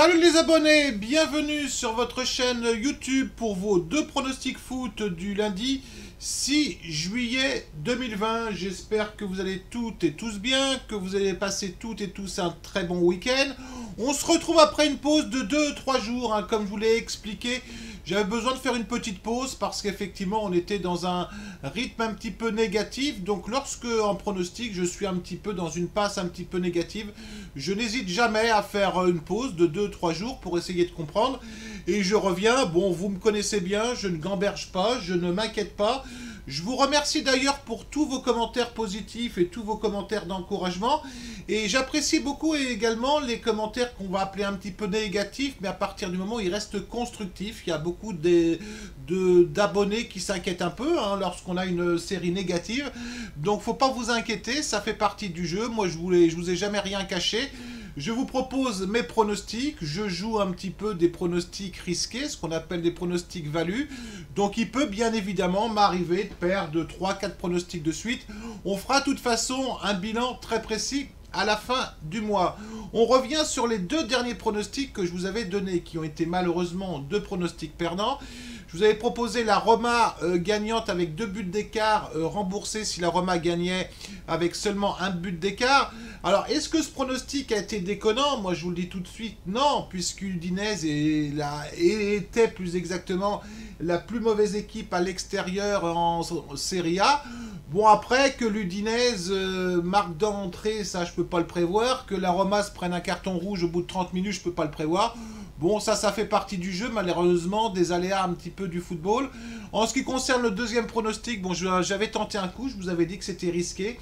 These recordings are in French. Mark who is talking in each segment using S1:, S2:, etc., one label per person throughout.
S1: Salut les abonnés, bienvenue sur votre chaîne YouTube pour vos deux pronostics foot du lundi 6 juillet 2020. J'espère que vous allez toutes et tous bien, que vous allez passer toutes et tous un très bon week-end. On se retrouve après une pause de 2-3 jours, hein, comme je vous l'ai expliqué. J'avais besoin de faire une petite pause parce qu'effectivement on était dans un rythme un petit peu négatif. Donc lorsque en pronostic je suis un petit peu dans une passe un petit peu négative, je n'hésite jamais à faire une pause de 2-3 jours pour essayer de comprendre. Et je reviens, bon vous me connaissez bien, je ne gamberge pas, je ne m'inquiète pas. Je vous remercie d'ailleurs pour tous vos commentaires positifs et tous vos commentaires d'encouragement. Et j'apprécie beaucoup également les commentaires qu'on va appeler un petit peu négatifs, mais à partir du moment où ils restent constructifs. Il y a beaucoup d'abonnés qui s'inquiètent un peu lorsqu'on a une série négative. Donc faut pas vous inquiéter, ça fait partie du jeu. Moi je vous ai jamais rien caché. Je vous propose mes pronostics, je joue un petit peu des pronostics risqués, ce qu'on appelle des pronostics value. Donc il peut bien évidemment m'arriver de perdre 3-4 pronostics de suite. On fera de toute façon un bilan très précis à la fin du mois. On revient sur les deux derniers pronostics que je vous avais donnés, qui ont été malheureusement deux pronostics perdants. Je vous avais proposé la Roma gagnante avec 2 buts d'écart, remboursée si la Roma gagnait avec seulement un but d'écart. Alors, est-ce que ce pronostic a été déconnant? Moi, je vous le dis tout de suite, non, puisque Udinese était plus exactement la plus mauvaise équipe à l'extérieur en Serie A. Bon, après, que l'Udinese marque d'entrée, ça, je peux pas le prévoir. Que la Roma se prenne un carton rouge au bout de 30 minutes, je peux pas le prévoir. Bon, ça fait partie du jeu, malheureusement, des aléas un petit peu du football. En ce qui concerne le deuxième pronostic, bon, j'avais tenté un coup, je vous avais dit que c'était risqué.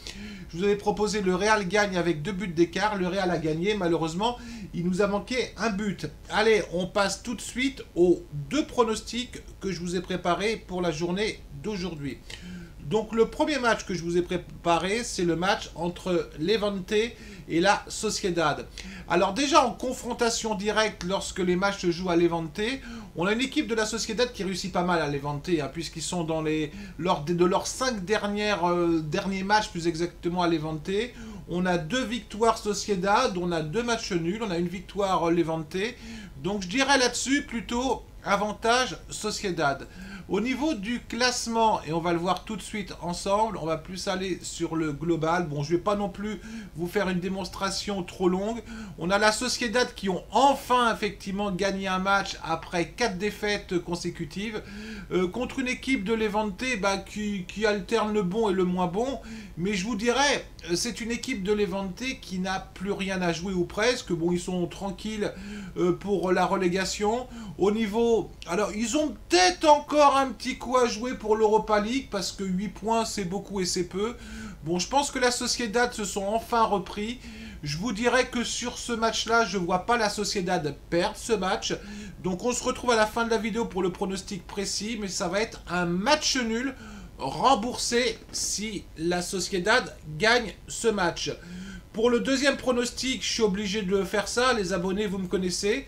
S1: Je vous avais proposé le Real gagne avec 2 buts d'écart. Le Real a gagné, malheureusement, il nous a manqué un but. Allez, on passe tout de suite aux deux pronostics que je vous ai préparés pour la journée d'aujourd'hui. Donc le premier match que je vous ai préparé, c'est le match entre Levante et la Sociedad. Alors déjà en confrontation directe, lorsque les matchs se jouent à Levante, on a une équipe de la Sociedad qui réussit pas mal à Levante, puisqu'ils sont lors de leurs 5 derniers matchs, plus exactement à Levante. On a 2 victoires Sociedad, on a 2 matchs nuls, on a une victoire Levante. Donc je dirais là-dessus plutôt avantage Sociedad. Au niveau du classement, et on va le voir tout de suite ensemble, on va plus aller sur le global. Bon, je ne vais pas non plus vous faire une démonstration trop longue. On a la Sociedad qui ont enfin effectivement gagné un match après 4 défaites consécutives contre une équipe de Levante qui alterne le bon et le moins bon. Mais je vous dirais, c'est une équipe de Levante qui n'a plus rien à jouer ou presque. Bon, ils sont tranquilles pour la relégation. Au niveau... Alors, ils ont peut-être encore un petit coup à jouer pour l'Europa League parce que 8 points, c'est beaucoup et c'est peu. Bon, je pense que la Sociedad se sont enfin repris. Je vous dirais que sur ce match-là, je ne vois pas la Sociedad perdre ce match. Donc, on se retrouve à la fin de la vidéo pour le pronostic précis. Mais ça va être un match nul remboursé si la Sociedad gagne ce match. Pour le deuxième pronostic, je suis obligé de faire ça. Les abonnés, vous me connaissez.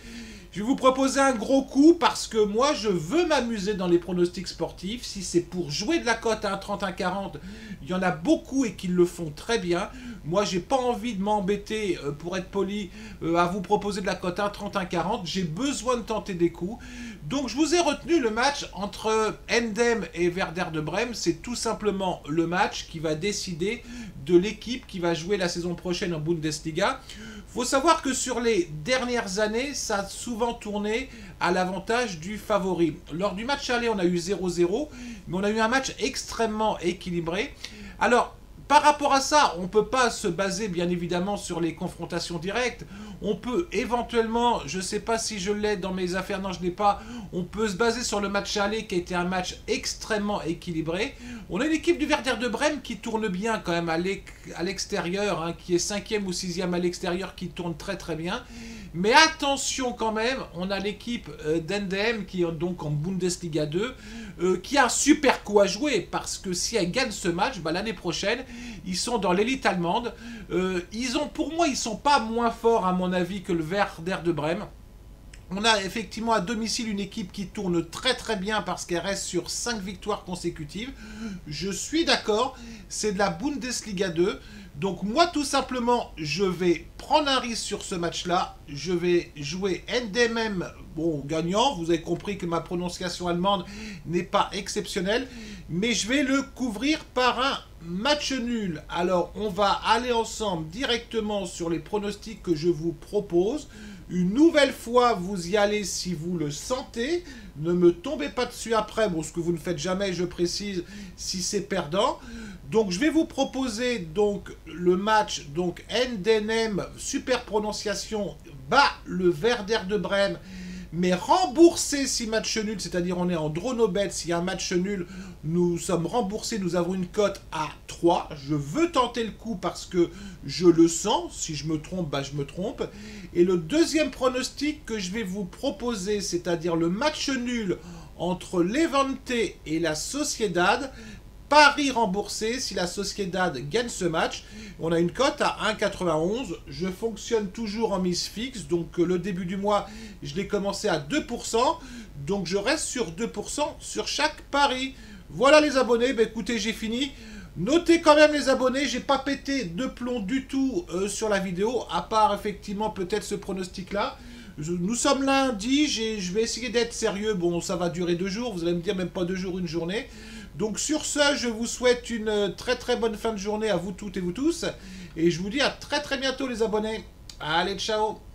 S1: Je vais vous proposer un gros coup parce que moi, je veux m'amuser dans les pronostics sportifs. Si c'est pour jouer de la cote à 1,30-1,40, il y en a beaucoup et qui le font très bien. Moi, j'ai pas envie de m'embêter, pour être poli, à vous proposer de la cote à 1,30-1,40. J'ai besoin de tenter des coups. Donc, je vous ai retenu le match entre Endem et Werder de Brême. C'est tout simplement le match qui va décider de l'équipe qui va jouer la saison prochaine en Bundesliga. Faut savoir que sur les dernières années, ça a souvent tourné à l'avantage du favori. Lors du match aller, on a eu 0-0, mais on a eu un match extrêmement équilibré. Alors, par rapport à ça, on ne peut pas se baser bien évidemment sur les confrontations directes. On peut éventuellement, je ne sais pas si je l'ai dans mes affaires, non je ne l'ai pas, on peut se baser sur le match aller qui a été un match extrêmement équilibré. On a une équipe du Werder de Brême qui tourne bien quand même à l'extérieur, qui est 5e ou 6e à l'extérieur, qui tourne très très bien. Mais attention quand même, on a l'équipe d'Endem qui est donc en Bundesliga 2, qui a un super coup à jouer parce que si elle gagne ce match, l'année prochaine, ils sont dans l'élite allemande. Pour moi, ils ne sont pas moins forts à mon avis que le Werder de Brême. On a effectivement à domicile une équipe qui tourne très très bien parce qu'elle reste sur 5 victoires consécutives. Je suis d'accord, c'est de la Bundesliga 2. Donc moi tout simplement, je vais prendre un risque sur ce match-là. Je vais jouer NDMM, bon, gagnant. Vous avez compris que ma prononciation allemande n'est pas exceptionnelle. Mais je vais le couvrir par un match nul. Alors on va aller ensemble directement sur les pronostics que je vous propose. Une nouvelle fois, vous y allez si vous le sentez. Ne me tombez pas dessus après. Bon, ce que vous ne faites jamais, je précise, si c'est perdant. Donc, je vais vous proposer donc le match donc NDNM, super prononciation, bat le Werder de Brême, mais remboursé si match nul, c'est-à-dire on est en Dronobet, s'il y a un match nul, nous sommes remboursés, nous avons une cote à 3. Je veux tenter le coup parce que je le sens. Si je me trompe, bah je me trompe. Et le deuxième pronostic que je vais vous proposer, c'est-à-dire le match nul entre Levante et la Sociedad, Paris remboursé si la Sociedad gagne ce match. On a une cote à 1,91. Je fonctionne toujours en mise fixe. Donc le début du mois, je l'ai commencé à 2%. Donc je reste sur 2% sur chaque pari. Voilà les abonnés. Bah, écoutez, j'ai fini. Notez quand même les abonnés. J'ai pas pété de plomb du tout sur la vidéo. À part effectivement peut-être ce pronostic-là. Nous sommes lundi. Je vais essayer d'être sérieux. Bon, ça va durer 2 jours. Vous allez me dire même pas 2 jours, une journée. Donc sur ce, je vous souhaite une très très bonne fin de journée à vous toutes et vous tous. Et je vous dis à très très bientôt les abonnés. Allez, ciao!